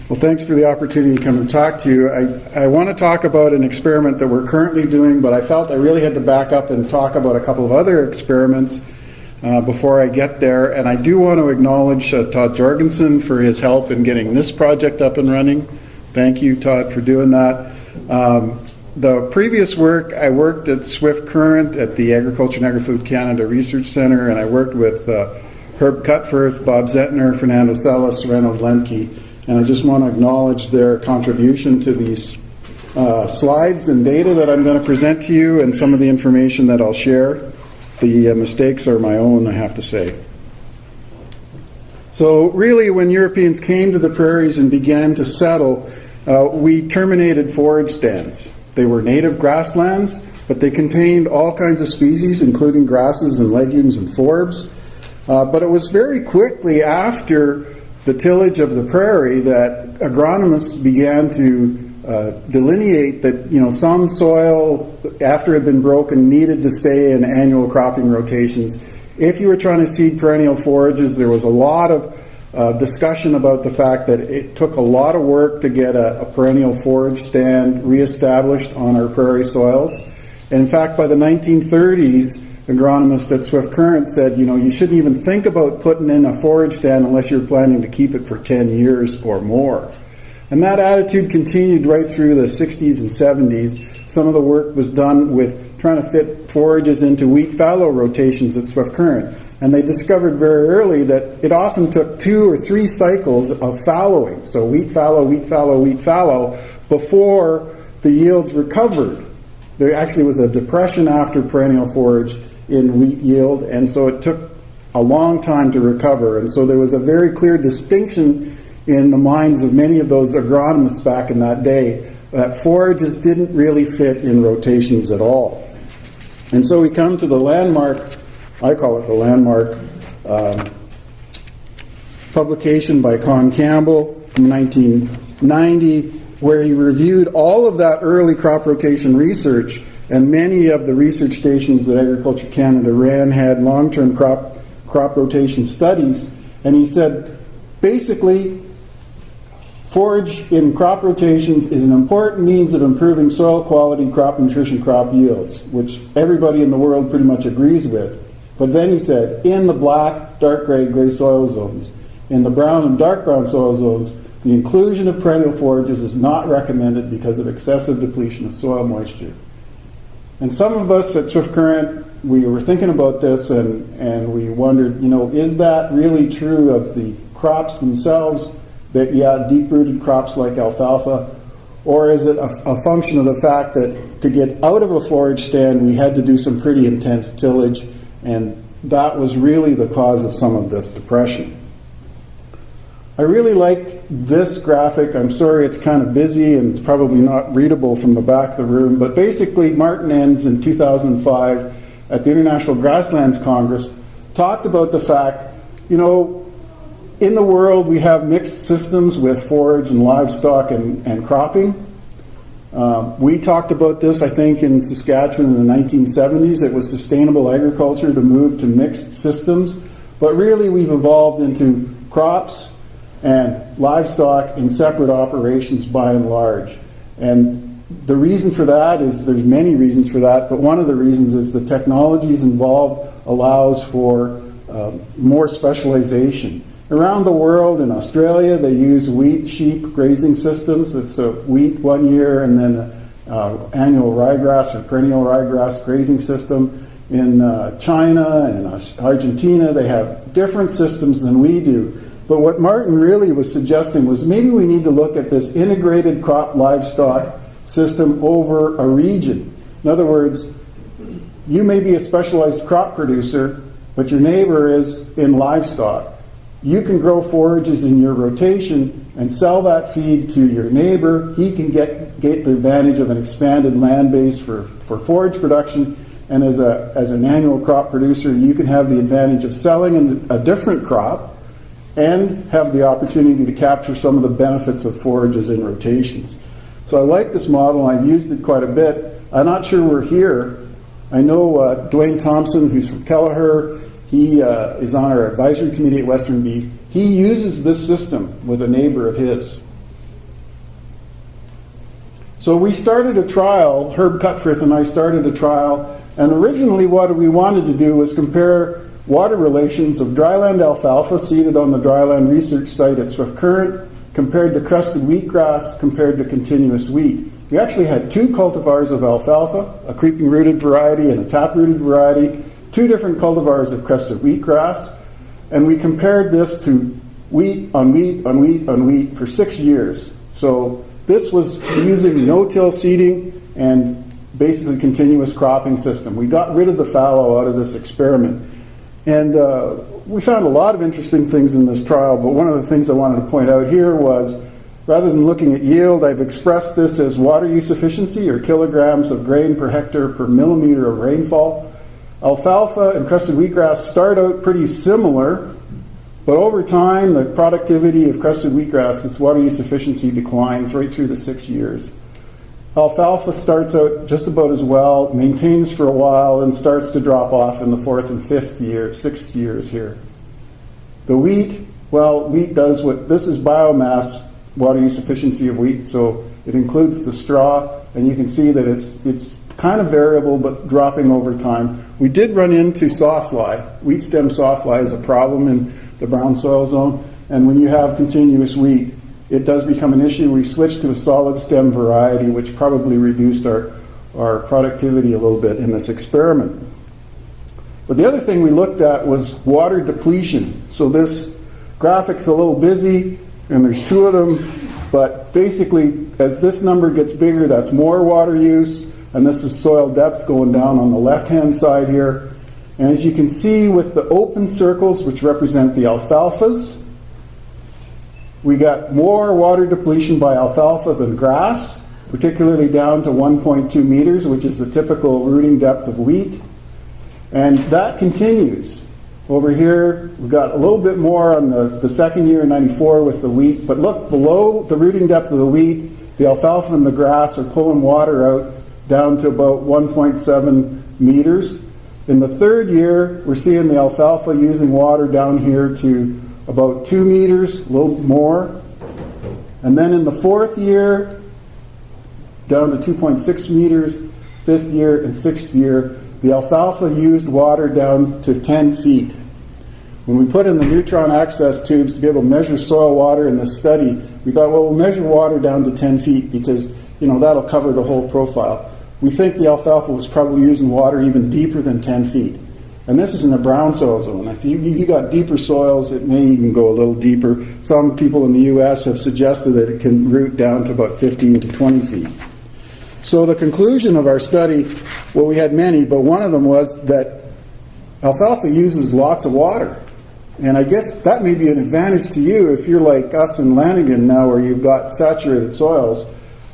Well, thanks for the opportunity to come and talk to you. I want to talk about an experiment that we're currently doing, but I felt I really had to back up and talk about a couple of other experiments before I get there. And I do want to acknowledge Todd Jorgensen for his help in getting this project up and running. Thank you, Todd, for doing that. The previous work, I worked at Swift Current at the Agriculture and Agri-Food Canada Research Centre, and I worked with Herb Cutforth, Bob Zentner, Fernando Celis, Reynold Lemke. And I just want to acknowledge their contribution to these slides and data that I'm going to present to you and some of the information that I'll share. The mistakes are my own, I have to say. So really, when Europeans came to the prairies and began to settle, we terminated forage stands. They were native grasslands, but they contained all kinds of species, including grasses and legumes and forbs. But it was very quickly after the tillage of the prairie that agronomists began to delineate that some soil, after it had been broken, needed to stay in annual cropping rotations. If you were trying to seed perennial forages, there was a lot of discussion about the fact that it took a lot of work to get a perennial forage stand reestablished on our prairie soils. And in fact, by the 1930s, agronomists at Swift Current said, you shouldn't even think about putting in a forage stand unless you're planning to keep it for 10 years or more. And that attitude continued right through the 60s and 70s. Some of the work was done with trying to fit forages into wheat fallow rotations at Swift Current. And they discovered very early that it often took 2 or 3 cycles of fallowing, so wheat fallow, wheat fallow, wheat fallow, before the yields recovered. There actually was a depression after perennial forage in wheat yield, and so it took a long time to recover. And so there was a very clear distinction in the minds of many of those agronomists back in that day that forages didn't really fit in rotations at all. And so we come to the landmark, I call it the landmark, publication by Con Campbell from 1990, where he reviewed all of that early crop rotation research. And many of the research stations that Agriculture Canada ran had long-term crop rotation studies. And he said, basically, forage in crop rotations is an important means of improving soil quality, crop nutrition, crop yields, which everybody in the world pretty much agrees with. But then he said, in the black, dark gray soil zones, in the brown and dark brown soil zones, the inclusion of perennial forages is not recommended because of excessive depletion of soil moisture. And some of us at Swift Current, we were thinking about this and we wondered, is that really true of the crops themselves? That, deep-rooted crops like alfalfa, or is it a function of the fact that to get out of a forage stand, we had to do some pretty intense tillage, and that was really the cause of some of this depression? I really like this graphic. I'm sorry it's kind of busy and it's probably not readable from the back of the room, but basically Martin Enns in 2005 at the International Grasslands Congress talked about the fact, in the world we have mixed systems with forage and livestock and cropping. We talked about this, I think, in Saskatchewan in the 1970s. It was sustainable agriculture to move to mixed systems, but really we've evolved into crops and livestock in separate operations by and large. And the reason for that is, there's many reasons for that, but one of the reasons is the technologies involved allows for more specialization. Around the world, in Australia, they use wheat sheep grazing systems. It's a wheat one year and then annual ryegrass or perennial ryegrass grazing system. In China and Argentina, they have different systems than we do. But what Martin really was suggesting was maybe we need to look at this integrated crop livestock system over a region. In other words, you may be a specialized crop producer, but your neighbor is in livestock. You can grow forages in your rotation and sell that feed to your neighbor. He can get the advantage of an expanded land base for forage production. And as an annual crop producer, you can have the advantage of selling a different crop and have the opportunity to capture some of the benefits of forages in rotations. So I like this model. I've used it quite a bit. I'm not sure we're here. I know Dwayne Thompson, who's from Kelleher, He is on our advisory committee at Western Beef. He uses this system with a neighbor of his. So we started a trial, Herb Cutfrith and I started a trial, and originally what we wanted to do was compare water relations of dryland alfalfa seeded on the dryland research site at Swift Current compared to crested wheatgrass compared to continuous wheat. We actually had 2 cultivars of alfalfa, a creeping rooted variety and a tap rooted variety, 2 different cultivars of crested wheatgrass, and we compared this to wheat on wheat on wheat on wheat for 6 years. So this was using no-till seeding and basically continuous cropping system. We got rid of the fallow out of this experiment. And we found a lot of interesting things in this trial, but one of the things I wanted to point out here was, rather than looking at yield, I've expressed this as water use efficiency, or kilograms of grain per hectare per millimeter of rainfall. Alfalfa and crested wheatgrass start out pretty similar, but over time, the productivity of crested wheatgrass, its water use efficiency declines right through the 6 years. Alfalfa starts out just about as well, maintains for a while, and starts to drop off in the 4th and 5th year, 6th years here. The wheat, well, wheat does what, this is biomass water use efficiency of wheat, so it includes the straw, and you can see that it's kind of variable, but dropping over time. We did run into sawfly. Wheat stem sawfly is a problem in the brown soil zone, and when you have continuous wheat, it does become an issue. We switched to a solid stem variety, which probably reduced our productivity a little bit in this experiment. But the other thing we looked at was water depletion. So this graphic's a little busy, and there's 2 of them, but basically, as this number gets bigger, that's more water use, and this is soil depth going down on the left-hand side here. And as you can see with the open circles, which represent the alfalfas, we got more water depletion by alfalfa than grass, particularly down to 1.2 meters, which is the typical rooting depth of wheat. And that continues. Over here, we've got a little bit more on the second year in 94 with the wheat. But look, below the rooting depth of the wheat, the alfalfa and the grass are pulling water out down to about 1.7 meters. In the 3rd year, we're seeing the alfalfa using water down here to about 2 meters, a little more. And then in the 4th year, down to 2.6 meters, 5th year and 6th year, the alfalfa used water down to 10 feet. When we put in the neutron access tubes to be able to measure soil water in this study, we thought, well, we'll measure water down to 10 feet because, that'll cover the whole profile. We think the alfalfa was probably using water even deeper than 10 feet. And this is in the brown soil zone. If you got deeper soils, it may even go a little deeper. Some people in the U.S. have suggested that it can root down to about 15 to 20 feet. So the conclusion of our study, well, we had many, but one of them was that alfalfa uses lots of water. And I guess that may be an advantage to you if you're like us in Lanigan now, where you've got saturated soils.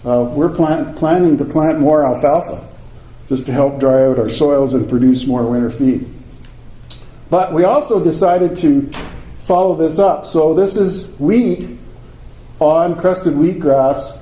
We're planning to plant more alfalfa just to help dry out our soils and produce more winter feed. But we also decided to follow this up. So this is wheat on crested wheatgrass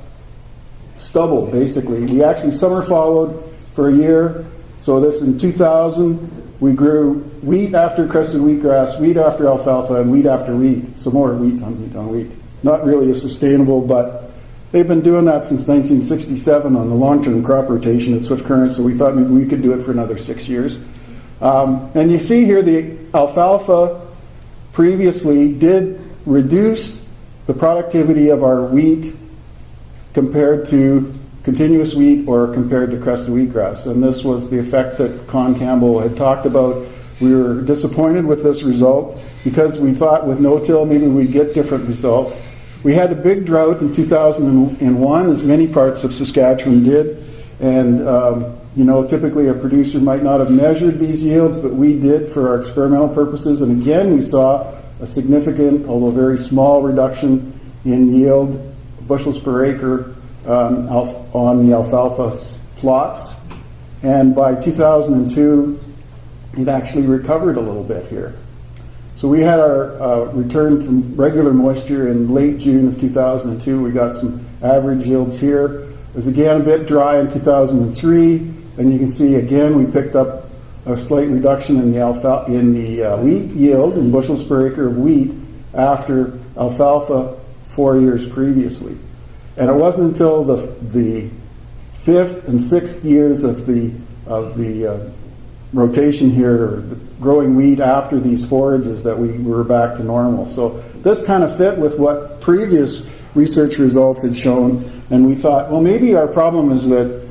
stubble, basically. We actually summer followed for a year. So this in 2000, we grew wheat after crested wheatgrass, wheat after alfalfa, and wheat after wheat. So more wheat on wheat on wheat. Not really as sustainable, but they've been doing that since 1967 on the long-term crop rotation at Swift Current, so we thought maybe we could do it for another 6 years. And you see here the alfalfa previously did reduce the productivity of our wheat compared to continuous wheat or compared to crested wheatgrass. And this was the effect that Con Campbell had talked about. We were disappointed with this result because we thought with no-till maybe we'd get different results. We had a big drought in 2001, as many parts of Saskatchewan did. And, typically a producer might not have measured these yields, but we did for our experimental purposes. And again, we saw a significant, although very small, reduction in yield, bushels per acre, on the alfalfa plots. And by 2002, it actually recovered a little bit here. So we had our return to regular moisture in late June of 2002. We got some average yields here. It was again a bit dry in 2003, and you can see again we picked up a slight reduction in the wheat yield in bushels per acre of wheat after alfalfa 4 years previously. And it wasn't until the fifth and sixth years of the rotation here, or growing wheat after these forages, that we were back to normal. So this kind of fit with what previous research results had shown, and we thought, well, maybe our problem is that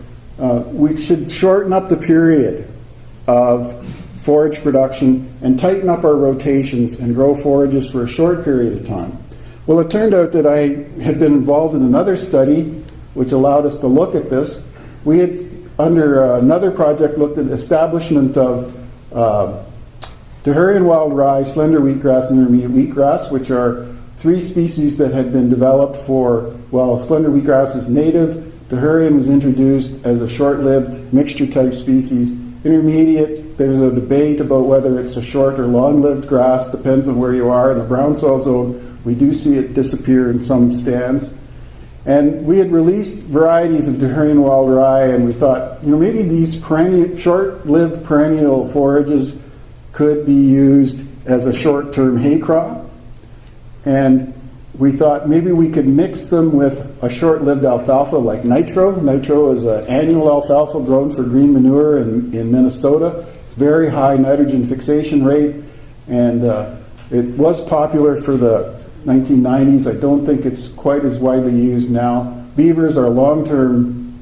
we should shorten up the period of forage production and tighten up our rotations and grow forages for a short period of time. Well, it turned out that I had been involved in another study which allowed us to look at this. We had, under another project, looked at establishment of Dehurian wild rye, slender wheatgrass, and intermediate wheatgrass, which are three species that had been developed for, well, slender wheatgrass is native, Dehurian was introduced as a short-lived mixture-type species. Intermediate, there's a debate about whether it's a short or long-lived grass, depends on where you are. In the brown soil zone, we do see it disappear in some stands. And we had released varieties of Dehurian wild rye, and we thought, maybe these short-lived perennial forages could be used as a short-term hay crop. And we thought maybe we could mix them with a short-lived alfalfa like nitro. Nitro is an annual alfalfa grown for green manure in Minnesota. It's very high nitrogen fixation rate, and it was popular for the 1990s. I don't think it's quite as widely used now. Beavers are long-term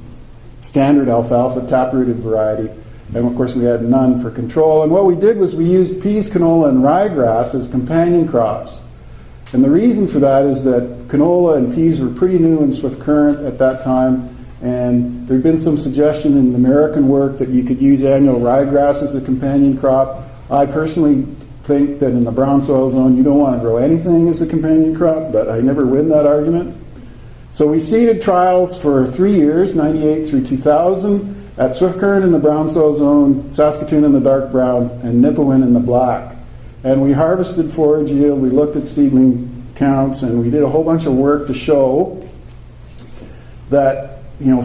standard alfalfa, taprooted variety, and of course we had none for control. And what we did was we used peas, canola, and ryegrass as companion crops. And the reason for that is that canola and peas were pretty new in swift current at that time, and there had been some suggestion in American work that you could use annual ryegrass as a companion crop. I personally think that in the brown soil zone you don't want to grow anything as a companion crop, but I never win that argument. So we seeded trials for 3 years, 98 through 2000, at swift current in the brown soil zone, Saskatoon in the dark brown, and Nipawin in the black. And we harvested forage yield, we looked at seedling counts, and we did a whole bunch of work to show that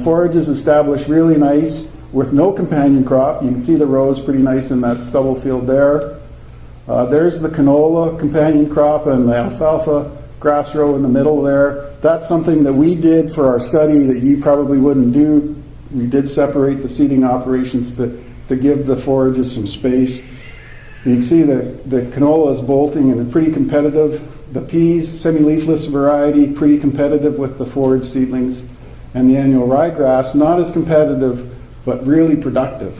forages established really nice with no companion crop. You can see the rows pretty nice in that stubble field there. There's the canola companion crop and the alfalfa grass row in the middle there. That's something that we did for our study that you probably wouldn't do. We did separate the seeding operations to give the forages some space. You can see that the canola is bolting and pretty competitive. The peas, semi-leafless variety, pretty competitive with the forage seedlings. And the annual ryegrass, not as competitive, but really productive.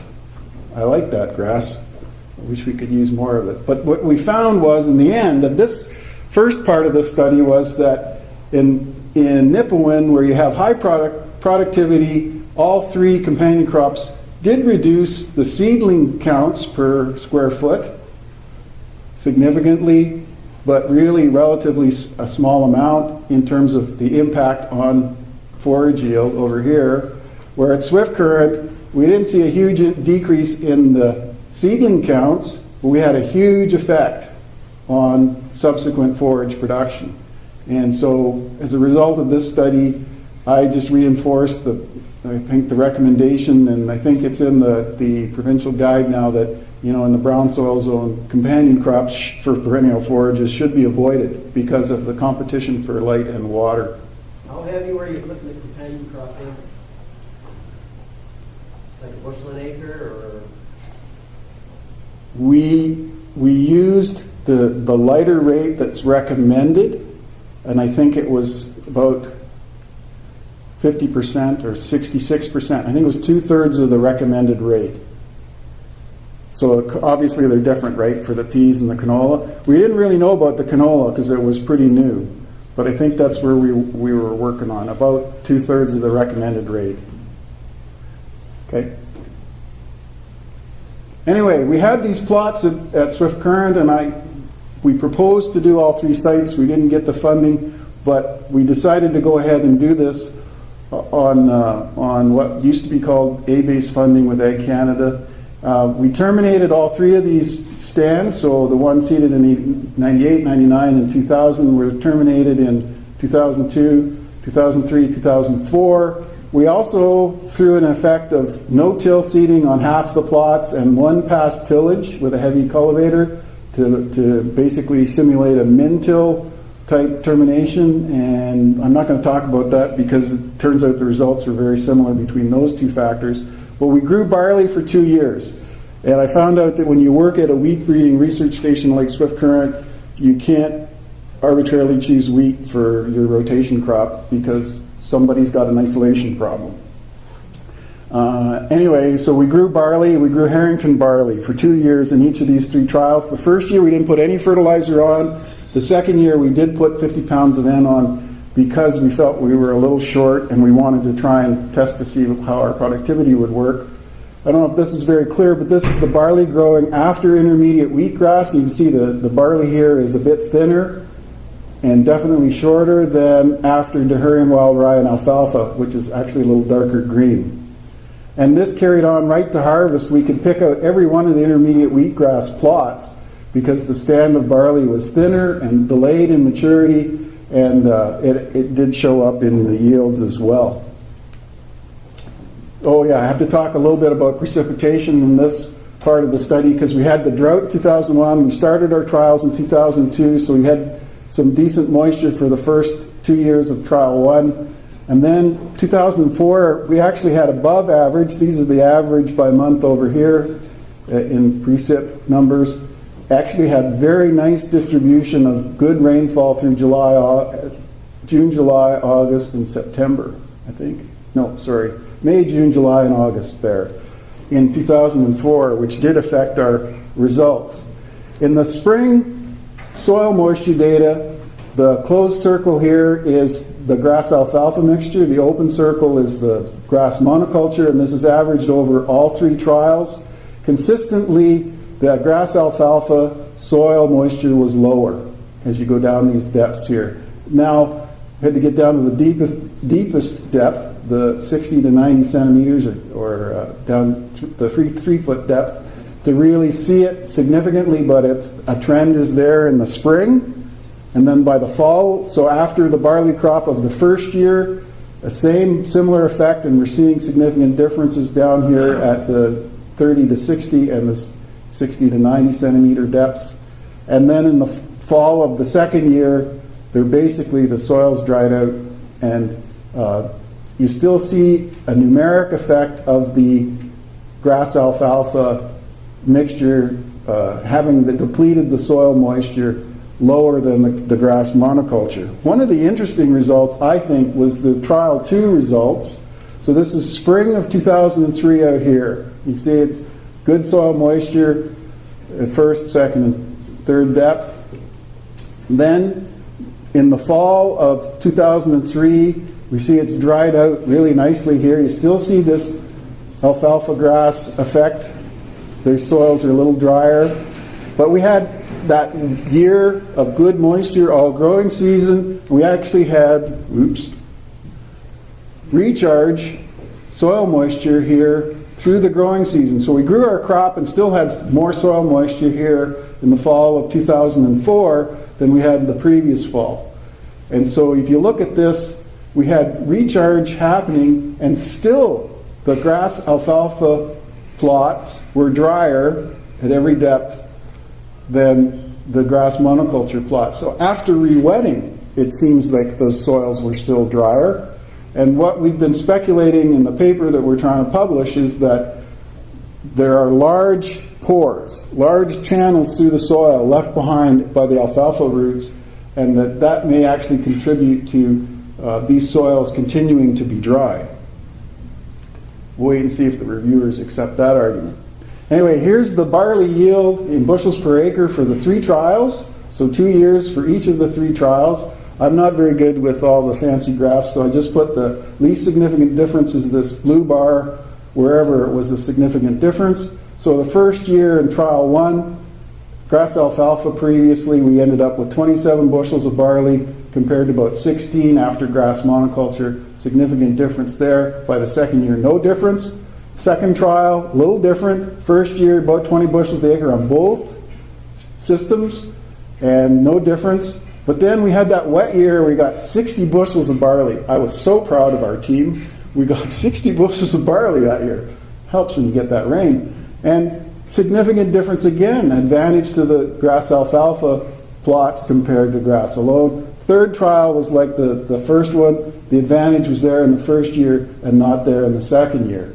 I like that grass. I wish we could use more of it. But what we found was, in the end, of this first part of the study was that in Nipawin, where you have high productivity, all three companion crops did reduce the seedling counts per square foot significantly, but really relatively a small amount in terms of the impact on forage yield over here. Where at swift current, we didn't see a huge decrease in the seedling counts, but we had a huge effect on subsequent forage production. And so as a result of this study, I just reinforced the recommendation, and I think it's in the provincial guide now, that in the brown soil zone, companion crops for perennial forages should be avoided because of the competition for light and water. How heavy were you putting the companion crop in? Like a bushel an acre, or? We used the lighter rate that's recommended, and I think it was about 50% or 66%. I think it was 2/3 of the recommended rate. So obviously they're different, right, for the peas and the canola. We didn't really know about the canola because it was pretty new, but I think that's where we were working on, about 2/3 of the recommended rate. Okay. Anyway, we had these plots at Swift Current, and we proposed to do all three sites. We didn't get the funding, but we decided to go ahead and do this on what used to be called A-based funding with Ag Canada. We terminated all three of these stands, so the ones seeded in 98, 99, and 2000 were terminated in 2002, 2003, 2004. We also, through an effect of no-till seeding on half the plots and one pass tillage with a heavy cultivator to basically simulate a min-till type termination, and I'm not going to talk about that because it turns out the results are very similar between those two factors. But we grew barley for 2 years, and I found out that when you work at a wheat breeding research station like Swift Current, you can't arbitrarily choose wheat for your rotation crop because somebody's got an isolation problem. Anyway, so we grew barley, we grew Harrington barley for 2 years in each of these 3 trials. The first year we didn't put any fertilizer on. The second year we did put 50 pounds of N on because we felt we were a little short and we wanted to try and test to see how our productivity would work. I don't know if this is very clear, but this is the barley growing after intermediate wheatgrass. You can see the barley here is a bit thinner and definitely shorter than after Dehurian wild rye and alfalfa, which is actually a little darker green. And this carried on right to harvest. We could pick out every one of the intermediate wheatgrass plots because the stand of barley was thinner and delayed in maturity, and it did show up in the yields as well. Oh yeah, I have to talk a little bit about precipitation in this part of the study because we had the drought in 2001. We started our trials in 2002, so we had some decent moisture for the first 2 years of trial 1. And then 2004, we actually had above average. These are the average by month over here in precip numbers. Actually had very nice distribution of good rainfall through June, July, August, and September, I think. No, sorry. May, June, July, and August there in 2004, which did affect our results. In the spring soil moisture data, the closed circle here is the grass alfalfa mixture. The open circle is the grass monoculture, and this is averaged over all 3 trials. Consistently, the grass alfalfa soil moisture was lower as you go down these depths here. Now, I had to get down to the deepest depth, the 60 to 90 centimeters or down the 3-foot depth to really see it significantly, but a trend is there in the spring. And then by the fall, so after the barley crop of the first year, a similar effect, and we're seeing significant differences down here at the 30 to 60 and the 60 to 90 centimeter depths. And then in the fall of the second year, they're basically the soil's dried out, and you still see a numeric effect of the grass alfalfa mixture having depleted the soil moisture lower than the grass monoculture. One of the interesting results, I think, was the trial 2 results. So this is spring of 2003 out here. You see it's good soil moisture at first, second, and third depth. Then in the fall of 2003, we see it's dried out really nicely here. You still see this alfalfa grass effect. Their soils are a little drier. But we had that year of good moisture all growing season. We actually had, recharge soil moisture here through the growing season. So we grew our crop and still had more soil moisture here in the fall of 2004 than we had the previous fall. And so if you look at this, we had recharge happening and still the grass alfalfa plots were drier at every depth than the grass monoculture plots. So after re-wetting, it seems like those soils were still drier. And what we've been speculating in the paper that we're trying to publish is that there are large pores, large channels through the soil left behind by the alfalfa roots, and that may actually contribute to these soils continuing to be dry. We'll wait and see if the reviewers accept that argument. Anyway, here's the barley yield in bushels per acre for the 3 trials. So 2 years for each of the 3 trials. I'm not very good with all the fancy graphs, so I just put the least significant difference is this blue bar wherever it was a significant difference. So the first year in trial 1, grass alfalfa previously, we ended up with 27 bushels of barley compared to about 16 after grass monoculture. Significant difference there. By the second year, no difference. Second trial, a little different. First year, about 20 bushels the acre on both systems, and no difference. But then we had that wet year, we got 60 bushels of barley. I was so proud of our team. we got 60 bushels of barley that year. Helps when you get that rain. And significant difference again, advantage to the grass alfalfa plots compared to grass alone. Third trial was like the first one. The advantage was there in the first year and not there in the second year.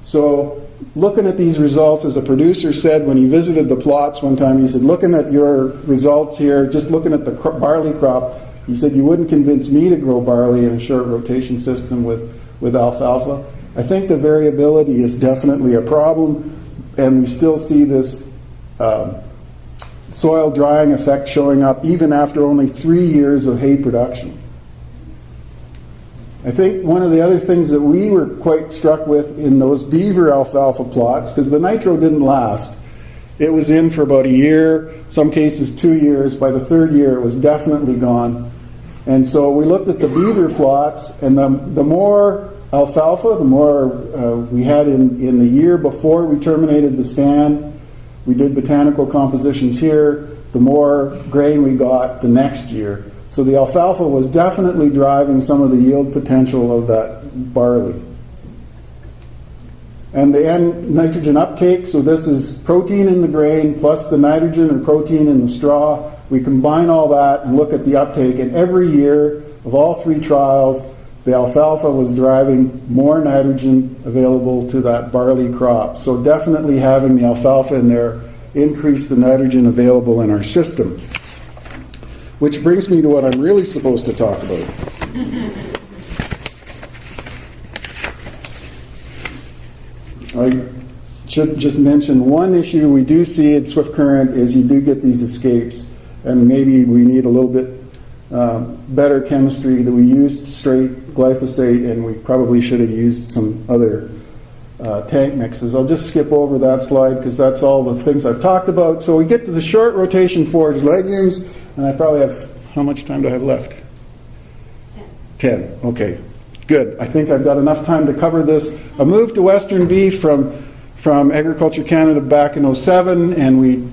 So looking at these results, as a producer said when he visited the plots one time, he said, looking at your results here, just looking at the barley crop, he said, you wouldn't convince me to grow barley in a short rotation system with alfalfa. I think the variability is definitely a problem, and we still see this soil drying effect showing up even after only 3 years of hay production. I think one of the other things that we were quite struck with in those beaver alfalfa plots, because the nitro didn't last, it was in for about a year, some cases 2 years. By the third year, it was definitely gone. And so we looked at the beaver plots, and the more alfalfa, the more we had in the year before we terminated the stand. We did botanical compositions here. The more grain we got the next year. So the alfalfa was definitely driving some of the yield potential of that barley. And the N nitrogen uptake, so this is protein in the grain plus the nitrogen or protein in the straw. We combine all that and look at the uptake. And every year of all 3 trials, the alfalfa was driving more nitrogen available to that barley crop. So definitely having the alfalfa in there increased the nitrogen available in our system. Which brings me to what I'm really supposed to talk about. I should just mention one issue we do see at Swift Current is you do get these escapes, and maybe we need a little bit better chemistry. That we used straight glyphosate, and we probably should have used some other tank mixes. I'll just skip over that slide because that's all the things I've talked about. So we get to the short rotation forage legumes, and I probably have, how much time do I have left? 10. Okay, good. I think I've got enough time to cover this. I moved to Western beef from Agriculture Canada back in 07, and we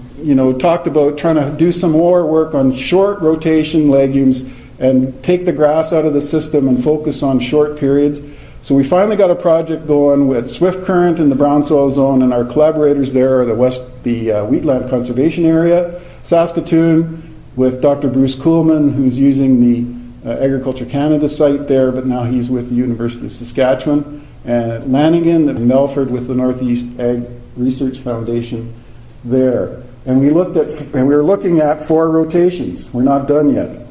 talked about trying to do some more work on short rotation legumes and take the grass out of the system and focus on short periods. So we finally got a project going with Swift Current in the brown soil zone, and our collaborators there are the Wheatland Conservation Area, Saskatoon with Dr. Bruce Kuhlman, who's using the Agriculture Canada site there, but now he's with the University of Saskatchewan, and Lanigan and Melford with the Northeast Ag Research Foundation there. And we were looking at 4 rotations. We're not done yet.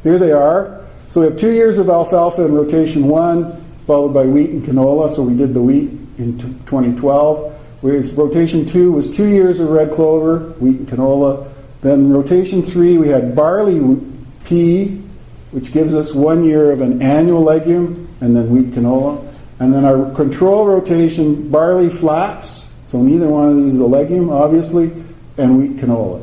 Here they are. So we have 2 years of alfalfa in rotation 1, followed by wheat and canola. So we did the wheat in 2012. Whereas rotation 2 was 2 years of red clover, wheat and canola. Then rotation 3, we had barley pea, which gives us 1 year of an annual legume, and then wheat canola. And then our control rotation, barley flax. So neither one of these is a legume, obviously, and wheat canola.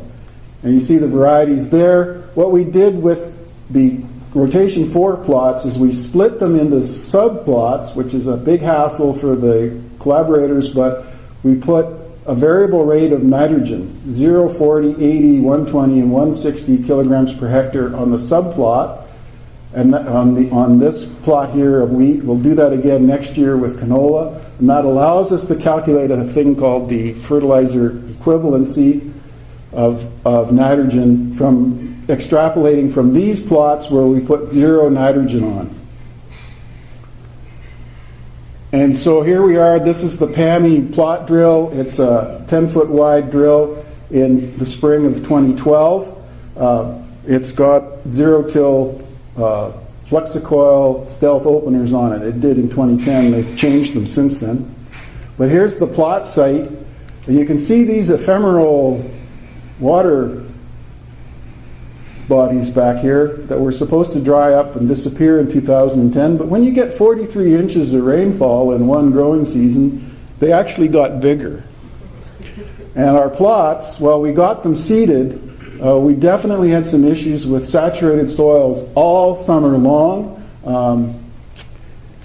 And you see the varieties there. What we did with the rotation 4 plots is we split them into subplots, which is a big hassle for the collaborators, but we put a variable rate of nitrogen, 0, 40, 80, 120, and 160 kilograms per hectare on the subplot. And on this plot here of wheat, we'll do that again next year with canola. And that allows us to calculate a thing called the fertilizer equivalency of nitrogen from extrapolating from these plots where we put 0 nitrogen on. And so here we are. This is the PAMI plot drill. It's a 10-foot wide drill in the spring of 2012. It's got 0-till Flexicoil stealth openers on it. It did in 2010. They've changed them since then. But here's the plot site. And you can see these ephemeral water bodies back here that were supposed to dry up and disappear in 2010. But when you get 43 inches of rainfall in one growing season, they actually got bigger. And our plots, while we got them seeded, we definitely had some issues with saturated soils all summer long,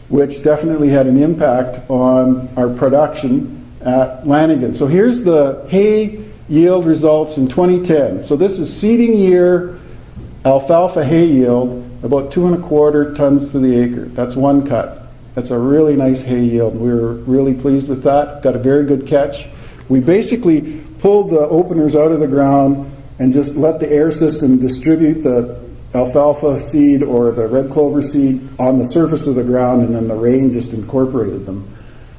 which definitely had an impact on our production at Lanigan. So here's the hay yield results in 2010. So this is seeding year alfalfa hay yield, about 2 1/4 tons to the acre. That's one cut. That's a really nice hay yield. We were really pleased with that. Got a very good catch. We basically pulled the openers out of the ground and just let the air system distribute the alfalfa seed or the red clover seed on the surface of the ground, and then the rain just incorporated them.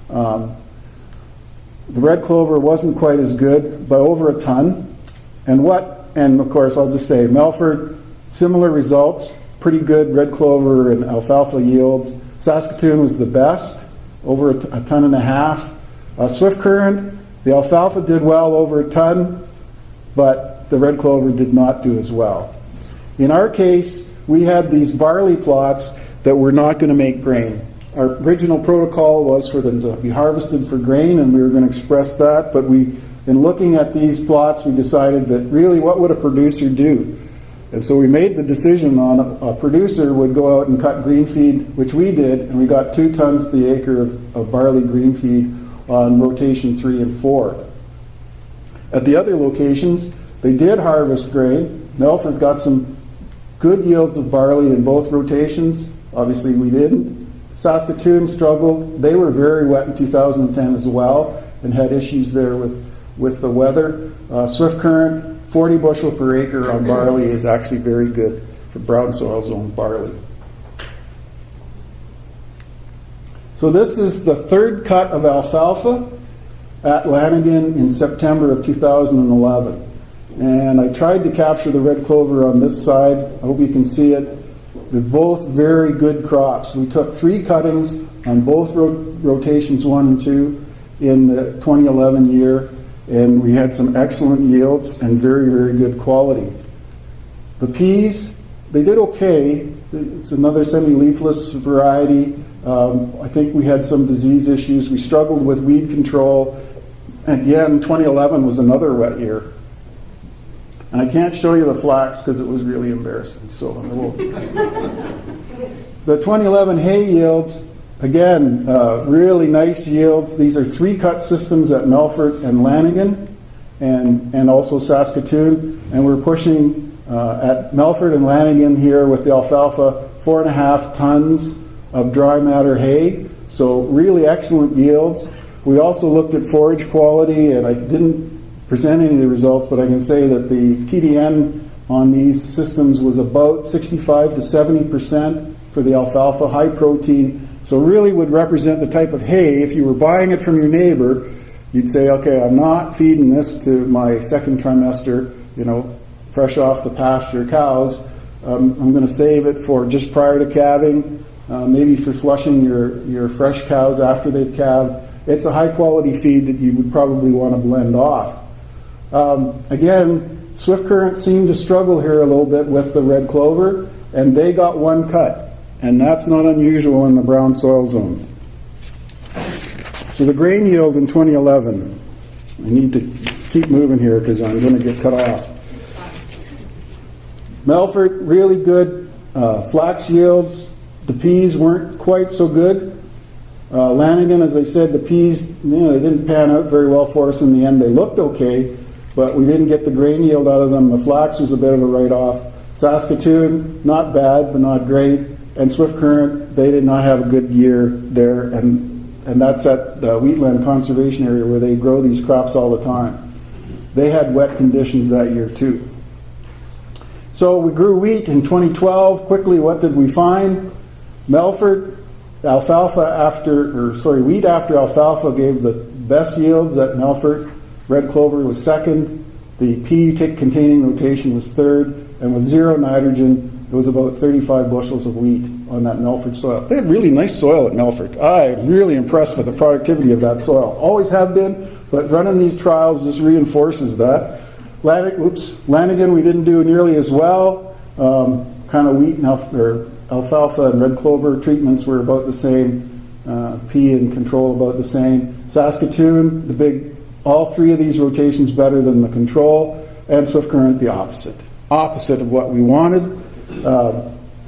The red clover wasn't quite as good, but over a ton. And of course, I'll just say, Melfort, similar results, pretty good red clover and alfalfa yields. Saskatoon was the best, over a ton and a half. Swift Current, the alfalfa did well, over a ton, but the red clover did not do as well. In our case, we had these barley plots that were not going to make grain. Our original protocol was for them to be harvested for grain, and we were going to express that, but in looking at these plots, we decided that really what would a producer do? And so we made the decision on a producer would go out and cut green feed, which we did, and we got 2 tons the acre of barley green feed on rotation 3 and 4. At the other locations, they did harvest grain. Melfort got some good yields of barley in both rotations. Obviously, we didn't. Saskatoon struggled. They were very wet in 2010 as well and had issues there with the weather. Swift Current, 40 bushel per acre on barley is actually very good for brown soil zone barley. So this is the 3rd cut of alfalfa at Lanigan in September of 2011. And I tried to capture the red clover on this side. I hope you can see it. They're both very good crops. We took 3 cuttings on both rotations 1 and 2 in the 2011 year, and we had some excellent yields and very, very good quality. The peas, they did okay. It's another semi-leafless variety. I think we had some disease issues. We struggled with weed control. Again, 2011 was another wet year. And I can't show you the flax because it was really embarrassing. So I won't. The 2011 hay yields, again, really nice yields. These are 3 cut systems at Melfort and Lanigan and also Saskatoon. And we're pushing at Melfort and Lanigan here with the alfalfa 4.5 tons of dry matter hay. So really excellent yields. We also looked at forage quality, and I didn't present any of the results, but I can say that the TDN on these systems was about 65 to 70% for the alfalfa, high protein. So really would represent the type of hay. If you were buying it from your neighbor, you'd say, okay, I'm not feeding this to my second trimester, fresh off the pasture cows. I'm going to save it for just prior to calving, maybe for flushing your fresh cows after they've calved. It's a high quality feed that you would probably want to blend off. Again, Swift Current seemed to struggle here a little bit with the red clover, and they got 1 cut, and that's not unusual in the brown soil zone. So the grain yield in 2011, I need to keep moving here because I'm going to get cut off. Melfort, really good flax yields. The peas weren't quite so good. Lanigan, as I said, the peas, they didn't pan out very well for us in the end. They looked okay, but we didn't get the grain yield out of them. The flax was a bit of a write-off. Saskatoon, not bad, but not great. And Swift Current, they did not have a good year there, and that's at the wheatland conservation area where they grow these crops all the time. They had wet conditions that year too. So we grew wheat in 2012. Quickly, what did we find? Melfort, wheat after alfalfa gave the best yields at Melfort. Red clover was second. The pea containing rotation was third. And with 0 nitrogen, it was about 35 bushels of wheat on that Melfort soil. They had really nice soil at Melfort. I'm really impressed with the productivity of that soil. Always have been, but running these trials just reinforces that. Lanigan, we didn't do nearly as well. Kind of wheat and alfalfa and red clover treatments were about the same. Pea and control about the same. Saskatoon, all 3 of these rotations better than the control, and Swift Current the opposite of what we wanted.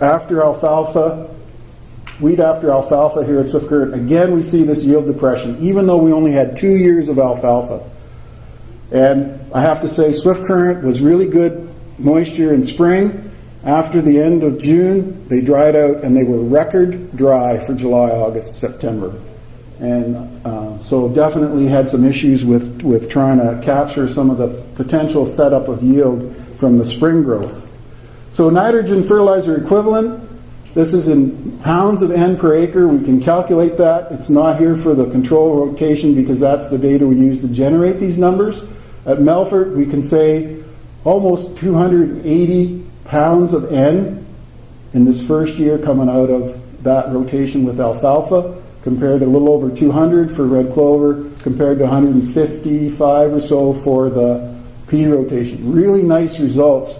After alfalfa, wheat after alfalfa here at Swift Current, again we see this yield depression, even though we only had 2 years of alfalfa. And I have to say, Swift Current was really good moisture in spring. After the end of June, they dried out and they were record dry for July, August, September. And so definitely had some issues with trying to capture some of the potential setup of yield from the spring growth. So nitrogen fertilizer equivalent, this is in pounds of N per acre. We can calculate that. It's not here for the control rotation because that's the data we use to generate these numbers. At Melfort, we can say almost 280 pounds of N in this first year coming out of that rotation with alfalfa, compared to a little over 200 for red clover, compared to 155 or so for the pea rotation. Really nice results.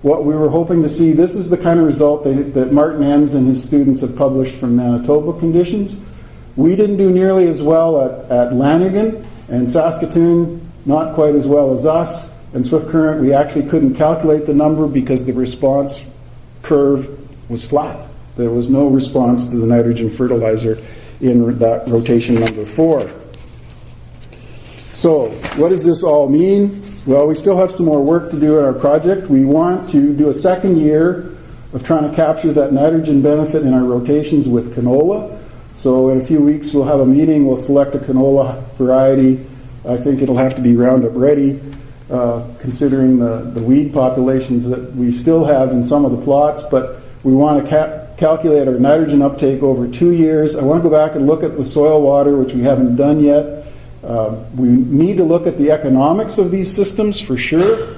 What we were hoping to see, this is the kind of result that Martin Enns and his students have published from Manitoba conditions. We didn't do nearly as well at Lanigan, and Saskatoon not quite as well as us. And Swift Current, we actually couldn't calculate the number because the response curve was flat. There was no response to the nitrogen fertilizer in that rotation number 4. So what does this all mean? Well, we still have some more work to do in our project. We want to do a second year of trying to capture that nitrogen benefit in our rotations with canola. So in a few weeks we'll have a meeting, we'll select a canola variety. I think it'll have to be Roundup ready, considering the weed populations that we still have in some of the plots, but we want to calculate our nitrogen uptake over 2 years. I want to go back and look at the soil water, which we haven't done yet. We need to look at the economics of these systems for sure,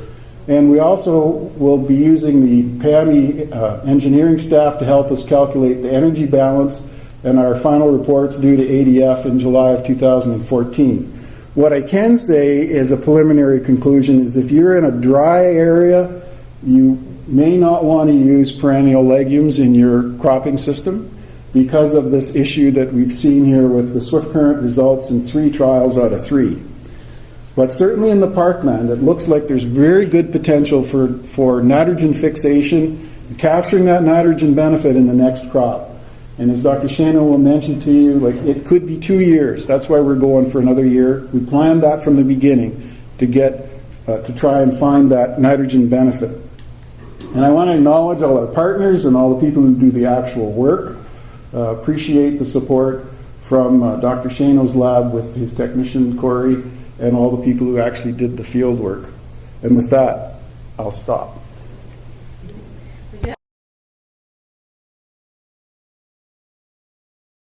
and we also will be using the PAMI engineering staff to help us calculate the energy balance, and our final report's due to ADF in July of 2014. What I can say is a preliminary conclusion is if you're in a dry area, you may not want to use perennial legumes in your cropping system because of this issue that we've seen here with the Swift Current results in 3 trials out of 3. But certainly in the parkland, it looks like there's very good potential for nitrogen fixation and capturing that nitrogen benefit in the next crop. And as Dr. Shano will mention to you, like it could be 2 years. That's why we're going for another year. We planned that from the beginning to get to try and find that nitrogen benefit. And I want to acknowledge all our partners and all the people who do the actual work. Appreciate the support from Dr. Shano's lab with his technician, Corey, and all the people who actually did the field work. And with that, I'll stop.